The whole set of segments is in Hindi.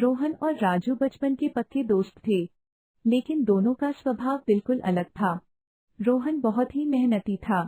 रोहन और राजू बचपन के पक्के दोस्त थे, लेकिन दोनों का स्वभाव बिल्कुल अलग था। रोहन बहुत ही मेहनती था।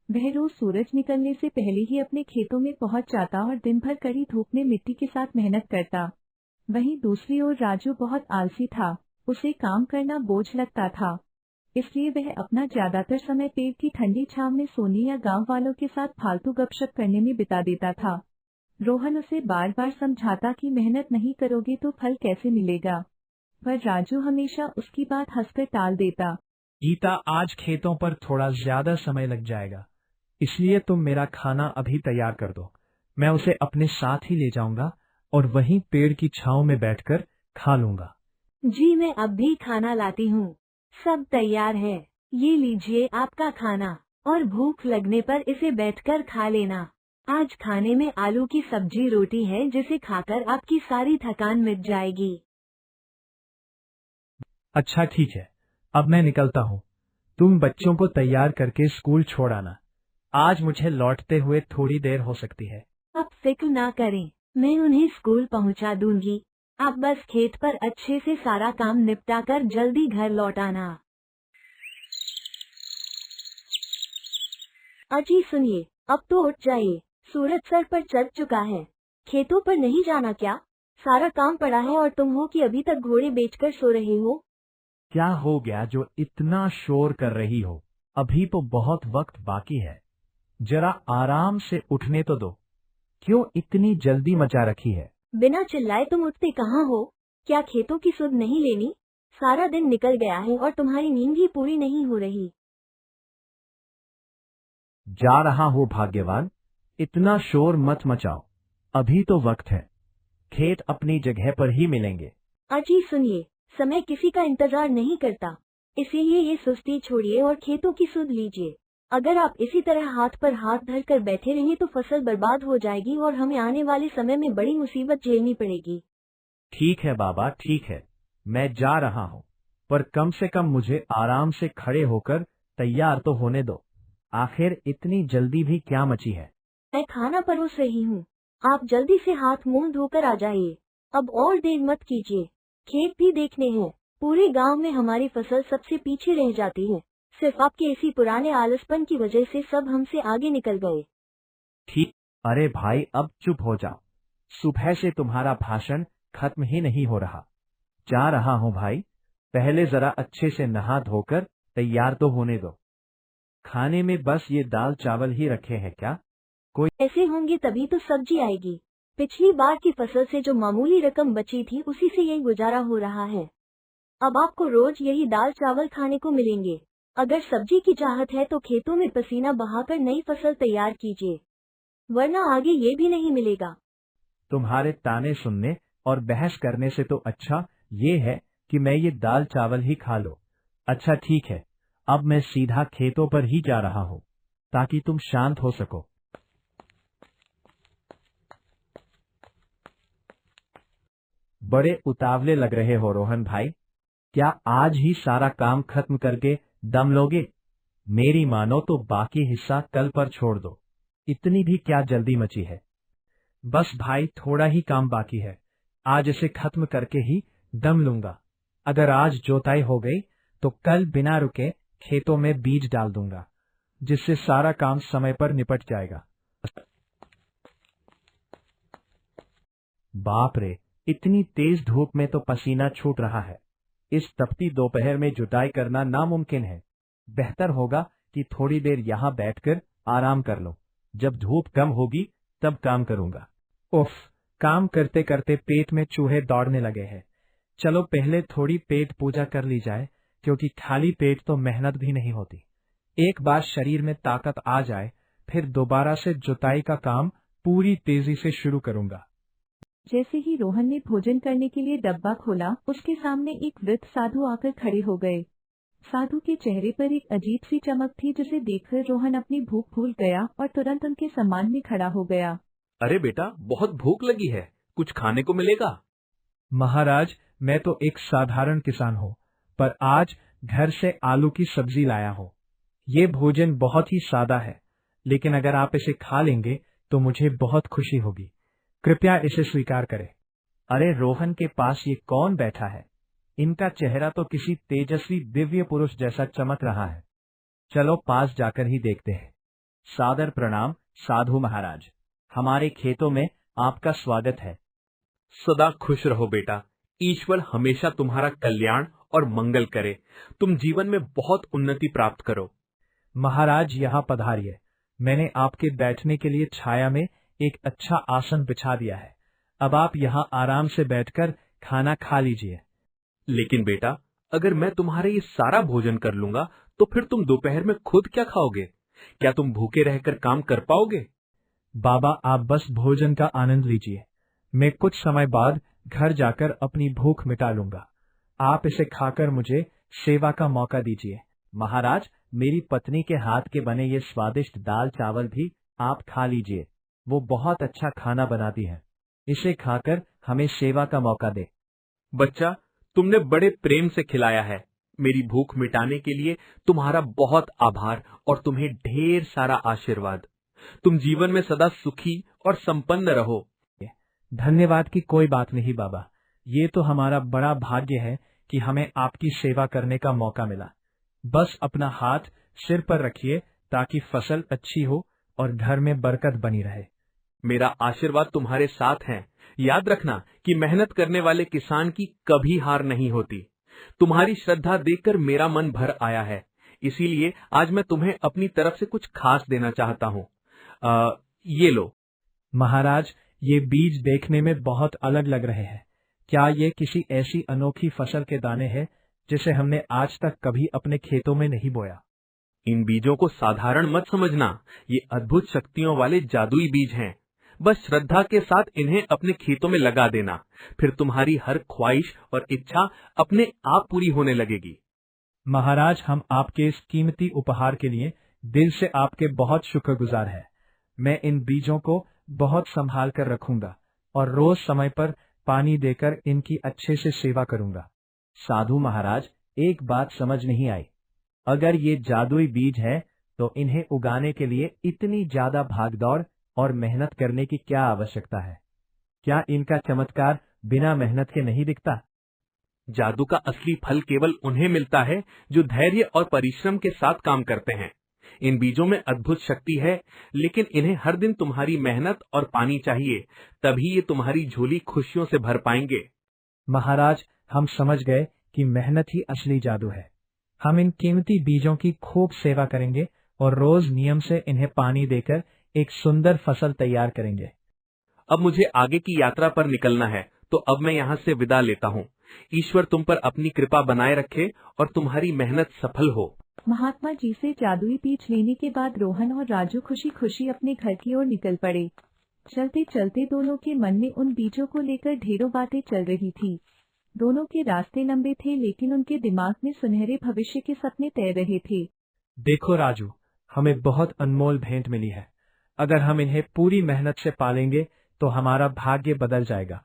वह रोज सूरज निकलने से पहले ही अपने खेतों में पहुंच जाता और दिन भर कड़ी धूप में मिट्टी के साथ मेहनत करता। वहीं दूसरी ओर राजू बहुत आलसी था। उसे काम करना बोझ लगता था, इसलिए वह अपना ज्यादातर समय पेड़ की ठंडी छांव में सोने या गांव वालों के साथ फालतू गपशप करने में बिता देता था। रोहन उसे बार बार समझाता कि मेहनत नहीं करोगे तो फल कैसे मिलेगा, पर राजू हमेशा उसकी बात हंसकर टाल देता। गीता, आज खेतों पर थोड़ा ज्यादा समय लग जाएगा, इसलिए तुम मेरा खाना अभी तैयार कर दो। मैं उसे अपने साथ ही ले जाऊंगा और वहीं पेड़ की छांव में बैठकर खा लूंगा। जी, मैं अब भी खाना लाती हूँ। सब तैयार है। ये लीजिए आपका खाना, और भूख लगने पर इसे बैठकर खा लेना। आज खाने में आलू की सब्जी रोटी है, जिसे खाकर आपकी सारी थकान मिट जाएगी। अच्छा ठीक है, अब मैं निकलता हूँ। तुम बच्चों को तैयार करके स्कूल छोड़ आना। आज मुझे लौटते हुए थोड़ी देर हो सकती है। आप फिक्र ना करें, मैं उन्हें स्कूल पहुँचा दूंगी। आप बस खेत पर अच्छे से सारा काम निपटाकर जल्दी घर लौट आना। अजी सुनिए, अब तो उठ जाइए, सूरज सर पर चढ़ चुका है। खेतों पर नहीं जाना क्या? सारा काम पड़ा है और तुम हो कि अभी तक घोड़े बेचकर सो रहे हो। क्या हो गया जो इतना शोर कर रही हो? अभी तो बहुत वक्त बाकी है, जरा आराम से उठने तो दो। क्यों इतनी जल्दी मचा रखी है? बिना चिल्लाए तुम उठते कहाँ हो? क्या खेतों की सुध नहीं लेनी? सारा दिन निकल गया है और तुम्हारी नींद भी पूरी नहीं हो रही। जा रहा हूँ भाग्यवान, इतना शोर मत मचाओ, अभी तो वक्त है। खेत अपनी जगह पर ही मिलेंगे। अजी सुनिए, समय किसी का इंतजार नहीं करता, इसीलिए ये सुस्ती छोड़िए और खेतों की सुध लीजिए। अगर आप इसी तरह हाथ पर हाथ धर कर बैठे रहें तो फसल बर्बाद हो जाएगी और हमें आने वाले समय में बड़ी मुसीबत झेलनी पड़ेगी। ठीक है बाबा, ठीक है, मैं जा रहा हूँ, पर कम से कम मुझे आराम से खड़े होकर तैयार तो होने दो। आखिर इतनी जल्दी भी क्या मची है? मैं खाना परोस रही हूँ, आप जल्दी से हाथ मुंह धोकर आ जाइए। अब और देर मत कीजिए, खेत भी देखने हैं। पूरे गांव में हमारी फसल सबसे पीछे रह जाती है। सिर्फ आपके इसी पुराने आलसपन की वजह से सब हमसे आगे निकल गए। ठीक, अरे भाई अब चुप हो जाओ। सुबह से तुम्हारा भाषण खत्म ही नहीं हो रहा। जा रहा हूँ भाई, पहले जरा अच्छे से नहा धोकर तैयार तो होने दो। खाने में बस ये दाल चावल ही रखे हैं क्या? कोई ऐसे होंगे तभी तो सब्जी आएगी। पिछली बार की फसल से जो मामूली रकम बची थी उसी से यही गुजारा हो रहा है। अब आपको रोज यही दाल चावल खाने को मिलेंगे। अगर सब्जी की चाहत है तो खेतों में पसीना बहाकर नई फसल तैयार कीजिए, वरना आगे ये भी नहीं मिलेगा। तुम्हारे ताने सुनने और बहस करने से तो अच्छा ये है कि मैं ये दाल चावल ही खा लो। अच्छा ठीक है, अब मैं सीधा खेतों पर ही जा रहा हूँ, ताकि तुम शांत हो सको। बड़े उतावले लग रहे हो रोहन भाई, क्या आज ही सारा काम खत्म करके दम लोगे? मेरी मानो तो बाकी हिस्सा कल पर छोड़ दो। इतनी भी क्या जल्दी मची है? बस भाई थोड़ा ही काम बाकी है, आज इसे खत्म करके ही दम लूंगा। अगर आज जोताई हो गई तो कल बिना रुके खेतों में बीज डाल दूंगा, जिससे सारा काम समय पर निपट जाएगा। बाप रे, इतनी तेज धूप में तो पसीना छूट रहा है। इस तपती दोपहर में जुताई करना नामुमकिन है। बेहतर होगा कि थोड़ी देर यहाँ बैठकर आराम कर लो। जब धूप कम होगी तब काम करूंगा। उफ, काम करते करते पेट में चूहे दौड़ने लगे हैं। चलो पहले थोड़ी पेट पूजा कर ली जाए, क्योंकि खाली पेट तो मेहनत भी नहीं होती। एक बार शरीर में ताकत आ जाए, फिर दोबारा से जुताई का काम पूरी तेजी से शुरू करूंगा। जैसे ही रोहन ने भोजन करने के लिए डब्बा खोला, उसके सामने एक वृद्ध साधु आकर खड़े हो गए। साधु के चेहरे पर एक अजीब सी चमक थी, जिसे देखकर रोहन अपनी भूख भूल गया और तुरंत उनके सम्मान में खड़ा हो गया। अरे बेटा, बहुत भूख लगी है, कुछ खाने को मिलेगा? महाराज, मैं तो एक साधारण किसान हूँ, पर आज घर से आलू की सब्जी लाया हूँ। ये भोजन बहुत ही सादा है, लेकिन अगर आप इसे खा लेंगे तो मुझे बहुत खुशी होगी। कृपया इसे स्वीकार करें। अरे रोहन के पास ये कौन बैठा है? इनका चेहरा तो किसी तेजस्वी दिव्य पुरुष जैसा चमक रहा है। चलो पास जाकर ही देखते हैं। सादर प्रणाम साधु महाराज, हमारे खेतों में आपका स्वागत है। सदा खुश रहो बेटा। ईश्वर हमेशा तुम्हारा कल्याण और मंगल करे। तुम जीवन में बहुत उन्नति प्राप्त करो। महाराज यहाँ पधारिए। मैंने आपके बैठने के लिए छाया में एक अच्छा आसन बिछा दिया है। अब आप यहाँ आराम से बैठकर खाना खा लीजिए। लेकिन बेटा, अगर मैं तुम्हारे ये सारा भोजन कर लूंगा तो फिर तुम दोपहर में खुद क्या खाओगे? क्या तुम भूखे रहकर काम कर पाओगे? बाबा आप बस भोजन का आनंद लीजिए। मैं कुछ समय बाद घर जाकर अपनी भूख मिटा लूंगा। आप इसे खाकर मुझे सेवा का मौका दीजिए। महाराज, मेरी पत्नी के हाथ के बने ये स्वादिष्ट दाल चावल भी आप खा लीजिए। वो बहुत अच्छा खाना बनाती है। इसे खाकर हमें सेवा का मौका दे। बच्चा, तुमने बड़े प्रेम से खिलाया है। मेरी भूख मिटाने के लिए तुम्हारा बहुत आभार और तुम्हें ढेर सारा आशीर्वाद। तुम जीवन में सदा सुखी और संपन्न रहो। धन्यवाद की कोई बात नहीं बाबा। ये तो हमारा बड़ा भाग्य है कि हमें आपकी सेवा करने का मौका मिला। बस अपना हाथ सिर पर रखिए ताकि फसल अच्छी हो और घर में बरकत बनी रहे। मेरा आशीर्वाद तुम्हारे साथ है। याद रखना कि मेहनत करने वाले किसान की कभी हार नहीं होती। तुम्हारी श्रद्धा देखकर मेरा मन भर आया है, इसीलिए आज मैं तुम्हें अपनी तरफ से कुछ खास देना चाहता हूँ। ये लो। महाराज, ये बीज देखने में बहुत अलग लग रहे हैं। क्या ये किसी ऐसी अनोखी फसल के दाने हैं जिसे हमने आज तक कभी अपने खेतों में नहीं बोया? इन बीजों को साधारण मत समझना। ये अद्भुत शक्तियों वाले जादुई बीज हैं। बस श्रद्धा के साथ इन्हें अपने खेतों में लगा देना, फिर तुम्हारी हर ख्वाहिश और इच्छा अपने आप पूरी होने लगेगी। महाराज, हम आपके इस कीमती उपहार के लिए दिल से आपके बहुत शुक्रगुजार हैं। मैं इन बीजों को बहुत संभाल कर रखूंगा और रोज समय पर पानी देकर इनकी अच्छे से सेवा करूंगा। साधु महाराज, एक बात समझ नहीं आई। अगर ये जादुई बीज है तो इन्हें उगाने के लिए इतनी ज्यादा भागदौड़ और मेहनत करने की क्या आवश्यकता है? क्या इनका चमत्कार बिना मेहनत के नहीं दिखता? जादू का असली फल केवल उन्हें मिलता है जो धैर्य और परिश्रम के साथ काम करते हैं। इन बीजों में अद्भुत शक्ति है, लेकिन इन्हें हर दिन तुम्हारी मेहनत और पानी चाहिए, तभी ये तुम्हारी झोली खुशियों से भर पाएंगे। महाराज, हम समझ गए कि मेहनत ही असली जादू है। हम इन कीमती बीजों की खूब सेवा करेंगे और रोज नियम से इन्हें पानी देकर एक सुंदर फसल तैयार करेंगे। अब मुझे आगे की यात्रा पर निकलना है, तो अब मैं यहाँ से विदा लेता हूँ। ईश्वर तुम पर अपनी कृपा बनाए रखे और तुम्हारी मेहनत सफल हो। महात्मा जी से जादुई बीज लेने के बाद रोहन और राजू खुशी खुशी अपने घर की ओर निकल पड़े। चलते चलते दोनों के मन में उन बीजों को लेकर ढेरों बातें चल रही थी। दोनों के रास्ते लंबे थे, लेकिन उनके दिमाग में सुनहरे भविष्य के सपने तैर रहे थे। देखो राजू, हमें बहुत अनमोल भेंट मिली है। अगर हम इन्हें पूरी मेहनत से पालेंगे तो हमारा भाग्य बदल जाएगा।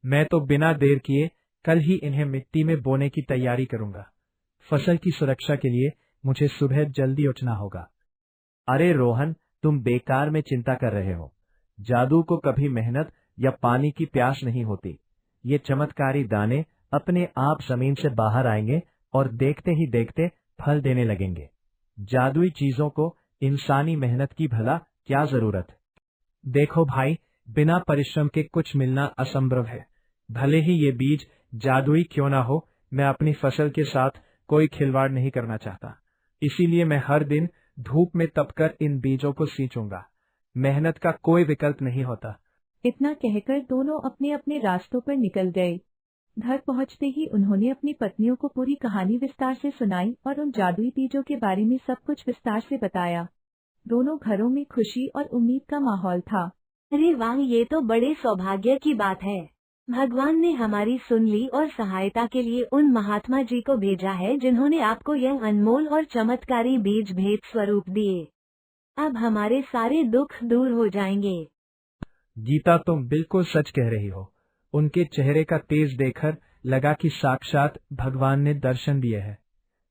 मैं तो बिना देर किए कल ही इन्हें मिट्टी में बोने की तैयारी करूंगा। फसल की सुरक्षा के लिए मुझे सुबह जल्दी उठना होगा। अरे रोहन, तुम बेकार में चिंता कर रहे हो। जादू को कभी मेहनत या पानी की प्यास नहीं होती। ये चमत्कारी दाने अपने आप जमीन से बाहर आएंगे और देखते ही देखते फल देने लगेंगे। जादुई चीजों को इंसानी मेहनत की भला क्या जरूरत? देखो भाई, बिना परिश्रम के कुछ मिलना असंभव है। भले ही ये बीज जादुई क्यों ना हो, मैं अपनी फसल के साथ कोई खिलवाड़ नहीं करना चाहता। इसीलिए मैं हर दिन धूप में तपकर इन बीजों को सींचूंगा। मेहनत का कोई विकल्प नहीं होता। इतना कहकर दोनों अपने अपने रास्तों पर निकल गए। घर पहुंचते ही उन्होंने अपनी पत्नियों को पूरी कहानी विस्तार से सुनाई और उन जादुई बीजों के बारे में सब कुछ विस्तार से बताया। दोनों घरों में खुशी और उम्मीद का माहौल था। अरे वाह, ये तो बड़े सौभाग्य की बात है। भगवान ने हमारी सुन ली और सहायता के लिए उन महात्मा जी को भेजा है जिन्होंने आपको यह अनमोल और चमत्कारी बीज भेंट स्वरूप दिए। अब हमारे सारे दुख दूर हो जाएंगे। गीता, तुम बिल्कुल सच कह रही हो। उनके चेहरे का तेज देखकर लगा कि साक्षात भगवान ने दर्शन दिए हैं।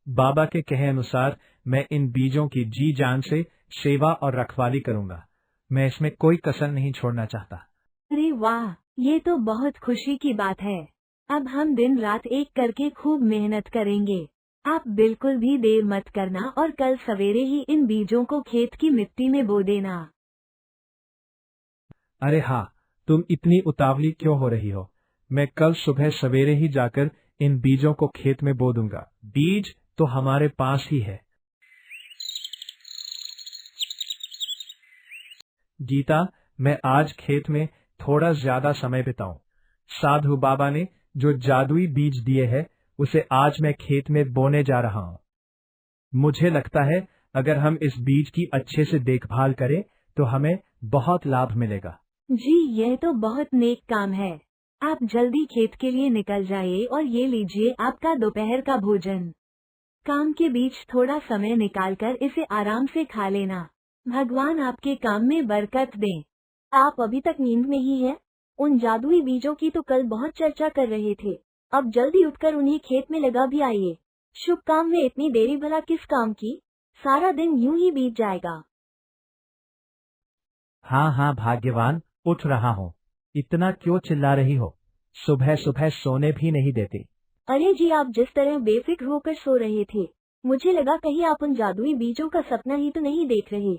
बाबा के कहे अनुसार मैं इन बीजों की जी जान से सेवा और रखवाली करूंगा। मैं इसमें कोई कसर नहीं छोड़ना चाहता। अरे वाह, ये तो बहुत खुशी की बात है। अब हम दिन रात एक करके खूब मेहनत करेंगे। आप बिल्कुल भी देर मत करना और कल सवेरे ही इन बीजों को खेत की मिट्टी में बो देना। अरे हाँ, तुम इतनी उतावली क्यों हो रही हो? मैं कल सुबह सवेरे ही जाकर इन बीजों को खेत में बो दूंगा। बीज तो हमारे पास ही है। गीता, मैं आज खेत में थोड़ा ज्यादा समय बिताऊं। साधु बाबा ने जो जादुई बीज दिए हैं, उसे आज मैं खेत में बोने जा रहा हूं। मुझे लगता है अगर हम इस बीज की अच्छे से देखभाल करें तो हमें बहुत लाभ मिलेगा। जी, यह तो बहुत नेक काम है। आप जल्दी खेत के लिए निकल जाइए और ये लीजिए आपका दोपहर का भोजन। काम के बीच थोड़ा समय निकालकर इसे आराम से खा लेना। भगवान आपके काम में बरकत दें। आप अभी तक नींद में ही हैं? उन जादुई बीजों की तो कल बहुत चर्चा कर रहे थे। अब जल्दी उठकर उन्हें खेत में लगा भी आइए। शुभ काम में इतनी देरी भला किस काम की? सारा दिन यूं ही बीत जाएगा। हाँ हाँ भाग्यवान, उठ रहा हूँ। इतना क्यों चिल्ला रही हो? सुबह सुबह सोने भी नहीं देती। अरे जी, आप जिस तरह बेफिक्र होकर सो रहे थे, मुझे लगा कहीं आप उन जादुई बीजों का सपना ही तो नहीं देख रहे।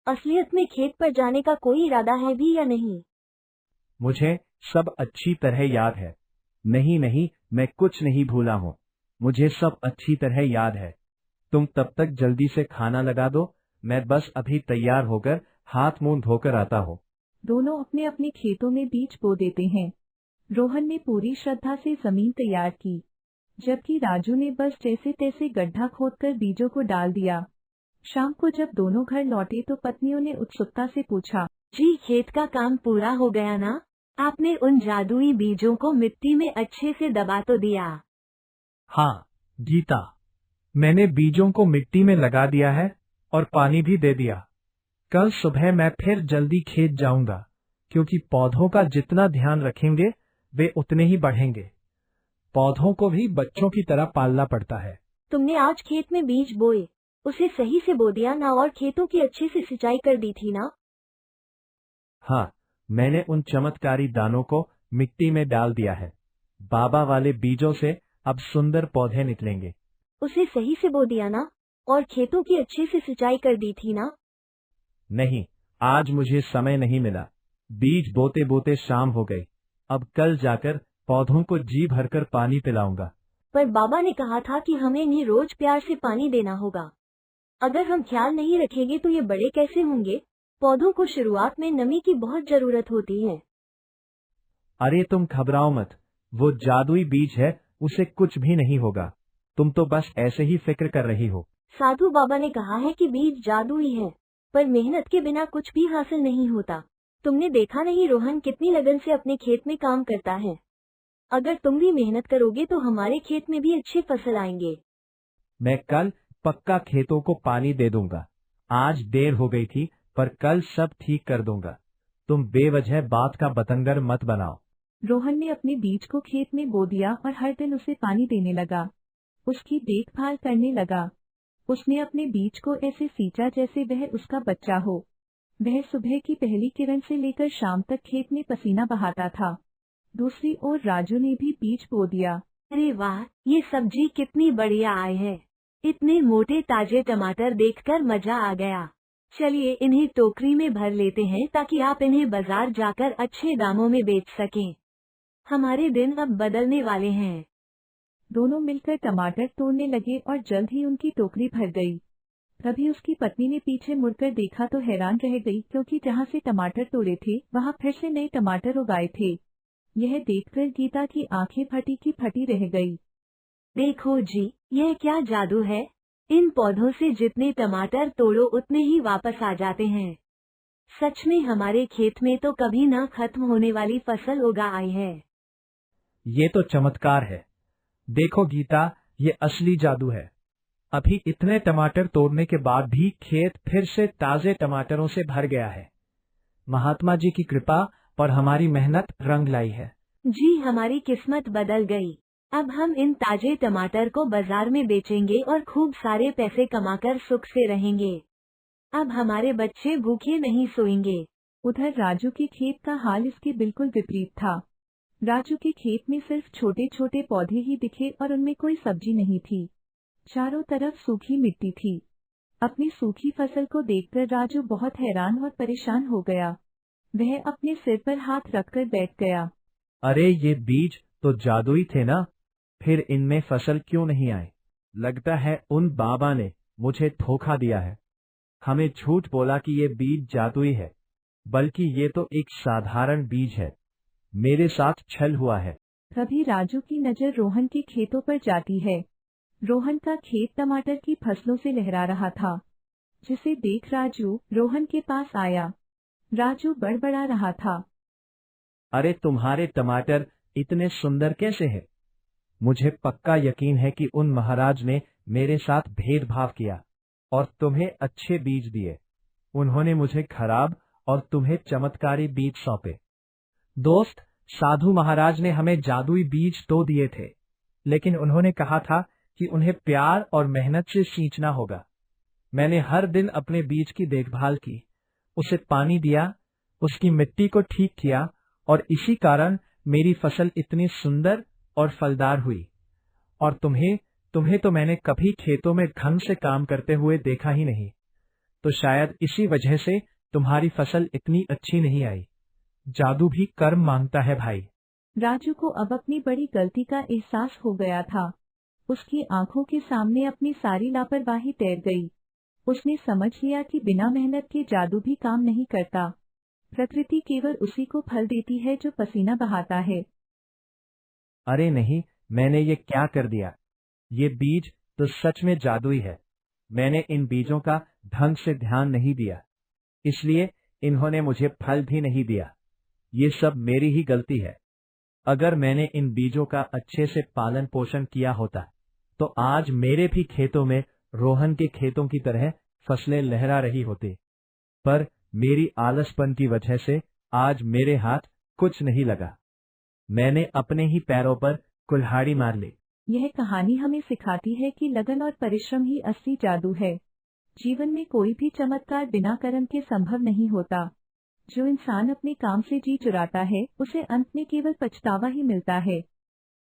असलियत में खेत पर जाने का कोई इरादा है भी या नहीं? मुझे सब अच्छी तरह याद है। नहीं नहीं, मैं कुछ नहीं भूला हूँ। मुझे सब अच्छी तरह याद है। तुम तब तक जल्दी से खाना लगा दो, मैं बस अभी तैयार होकर हाथ मुंह धोकर आता हूँ। दोनों अपने अपने खेतों में बीज बो देते हैं। रोहन ने पूरी श्रद्धा से जमीन तैयार की, जबकि राजू ने बस जैसे तैसे गड्ढा खोदकर बीजों को डाल दिया। शाम को जब दोनों घर लौटे तो पत्नियों ने उत्सुकता से पूछा, जी, खेत का काम पूरा हो गया ना? आपने उन जादुई बीजों को मिट्टी में अच्छे से दबा तो दिया? हाँ गीता, मैंने बीजों को मिट्टी में लगा दिया है और पानी भी दे दिया। कल सुबह मैं फिर जल्दी खेत जाऊंगा, क्योंकि पौधों का जितना ध्यान रखेंगे वे उतने ही बढ़ेंगे। पौधों को भी बच्चों की तरह पालना पड़ता है। तुमने आज खेत में बीज बोए, उसे सही से बो दिया ना और खेतों की अच्छे से सिंचाई कर दी थी ना? हाँ, मैंने उन चमत्कारी दानों को मिट्टी में डाल दिया है। बाबा वाले बीजों से अब सुंदर पौधे निकलेंगे। उसे सही से बो दिया ना और खेतों की अच्छे से सिंचाई कर दी थी ना? नहीं, आज मुझे समय नहीं मिला। बीज बोते बोते शाम हो गई। अब कल जाकर पौधों को जी भरकर पानी पिलाऊंगा। पर बाबा ने कहा था कि हमें इन्हें रोज प्यार से पानी देना होगा। अगर हम ख्याल नहीं रखेंगे तो ये बड़े कैसे होंगे? पौधों को शुरुआत में नमी की बहुत जरूरत होती है। अरे तुम घबराओ मत, वो जादुई बीज है, उसे कुछ भी नहीं होगा। तुम तो बस ऐसे ही फिक्र कर रही हो। साधु बाबा ने कहा है कि बीज जादुई है, पर मेहनत के बिना कुछ भी हासिल नहीं होता। तुमने देखा नहीं रोहन कितनी लगन से अपने खेत में काम करता है। अगर तुम भी मेहनत करोगे तो हमारे खेत में भी अच्छे फसल आएंगे। मैं कल पक्का खेतों को पानी दे दूंगा। आज देर हो गई थी, पर कल सब ठीक कर दूंगा। तुम बेवजह बात का बतंगर मत बनाओ। रोहन ने अपने बीज को खेत में बो दिया और हर दिन उसे पानी देने लगा, उसकी देखभाल करने लगा। उसने अपने बीज को ऐसे सींचा जैसे वह उसका बच्चा हो। वह सुबह की पहली किरण से लेकर शाम तक खेत में पसीना बहाता था। दूसरी ओर राजू ने भी बीज बो दिया। अरे वाह, ये सब्जी कितनी बढ़िया आई है। इतने मोटे ताजे टमाटर देखकर मजा आ गया। चलिए इन्हें टोकरी में भर लेते हैं ताकि आप इन्हें बाजार जाकर अच्छे दामों में बेच सकें। हमारे दिन अब बदलने वाले हैं। दोनों मिलकर टमाटर तोड़ने लगे और जल्द ही उनकी टोकरी भर गई। तभी उसकी पत्नी ने पीछे मुड़कर देखा तो हैरान रह गई, क्योंकि जहाँ से टमाटर तोड़े थे वहाँ फिर से नए टमाटर उगाए थे। यह देखकर गीता की आंखें फटी की फटी रह गई। देखो जी, यह क्या जादू है। इन पौधों से जितने टमाटर तोड़ो उतने ही वापस आ जाते हैं। सच में हमारे खेत में तो कभी न खत्म होने वाली फसल उगा आई है। ये तो चमत्कार है। देखो गीता, ये असली जादू है। अभी इतने टमाटर तोड़ने के बाद भी खेत फिर से ताजे टमाटरों से भर गया है। महात्मा जी की कृपा और हमारी मेहनत रंग लाई है। जी, हमारी किस्मत बदल गई। अब हम इन ताजे टमाटर को बाजार में बेचेंगे और खूब सारे पैसे कमाकर सुख से रहेंगे। अब हमारे बच्चे भूखे नहीं सोएंगे। उधर राजू के खेत का हाल इसके बिल्कुल विपरीत था। राजू के खेत में सिर्फ छोटे छोटे पौधे ही दिखे और उनमें कोई सब्जी नहीं थी। चारों तरफ सूखी मिट्टी थी। अपनी सूखी फसल को देखकर राजू बहुत हैरान और परेशान हो गया। वह अपने सिर पर हाथ रखकर बैठ गया। अरे ये बीज तो जादुई थे ना, फिर इनमें फसल क्यों नहीं आई? लगता है उन बाबा ने मुझे धोखा दिया है। हमें झूठ बोला कि ये बीज जादुई है, बल्कि ये तो एक साधारण बीज है। मेरे साथ छल हुआ है। तभी राजू की नजर रोहन के खेतों पर जाती है। रोहन का खेत टमाटर की फसलों से लहरा रहा था, जिसे देख राजू रोहन के पास आया। राजू बड़बड़ा रहा था। अरे तुम्हारे टमाटर इतने सुंदर कैसे हैं? मुझे पक्का यकीन है कि उन महाराज ने मेरे साथ भेदभाव किया और तुम्हें अच्छे बीज दिए। उन्होंने मुझे खराब और तुम्हें चमत्कारी बीज सौंपे। दोस्त, साधु महाराज ने हमें जादुई बीज तो दिए थे, लेकिन उन्होंने कहा था कि उन्हें प्यार और मेहनत से सींचना होगा। मैंने हर दिन अपने बीज की देखभाल की, उसे पानी दिया, उसकी मिट्टी को ठीक किया और इसी कारण मेरी फसल इतनी सुंदर और फलदार हुई। और तुम्हें तो मैंने कभी खेतों में ढंग से काम करते हुए देखा ही नहीं, तो शायद इसी वजह से तुम्हारी फसल इतनी अच्छी नहीं आई। जादू भी कर्म मांगता है भाई। राजू को अब अपनी बड़ी गलती का एहसास हो गया था। उसकी आंखों के सामने अपनी सारी लापरवाही तैर गई। उसने समझ लिया कि बिना मेहनत के जादू भी काम नहीं करता। प्रकृति केवल उसी को फल देती है जो पसीना बहाता है। अरे नहीं, मैंने ये क्या कर दिया? ये बीज तो सच में जादुई है। मैंने इन बीजों का ढंग से ध्यान नहीं दिया, इसलिए इन्होंने मुझे फल भी नहीं दिया। ये सब मेरी ही गलती है। अगर मैंने इन बीजों का अच्छे से पालन पोषण किया होता, तो आज मेरे भी खेतों में रोहन के खेतों की तरह फसलें लहरा रही होती। पर मेरी आलसपन की वजह से आज मेरे हाथ कुछ नहीं लगा। मैंने अपने ही पैरों पर कुल्हाड़ी मार ली। यह कहानी हमें सिखाती है कि लगन और परिश्रम ही असली जादू है। जीवन में कोई भी चमत्कार बिना कर्म के संभव नहीं होता। जो इंसान अपने काम से जी चुराता है, उसे अंत में केवल पछतावा ही मिलता है।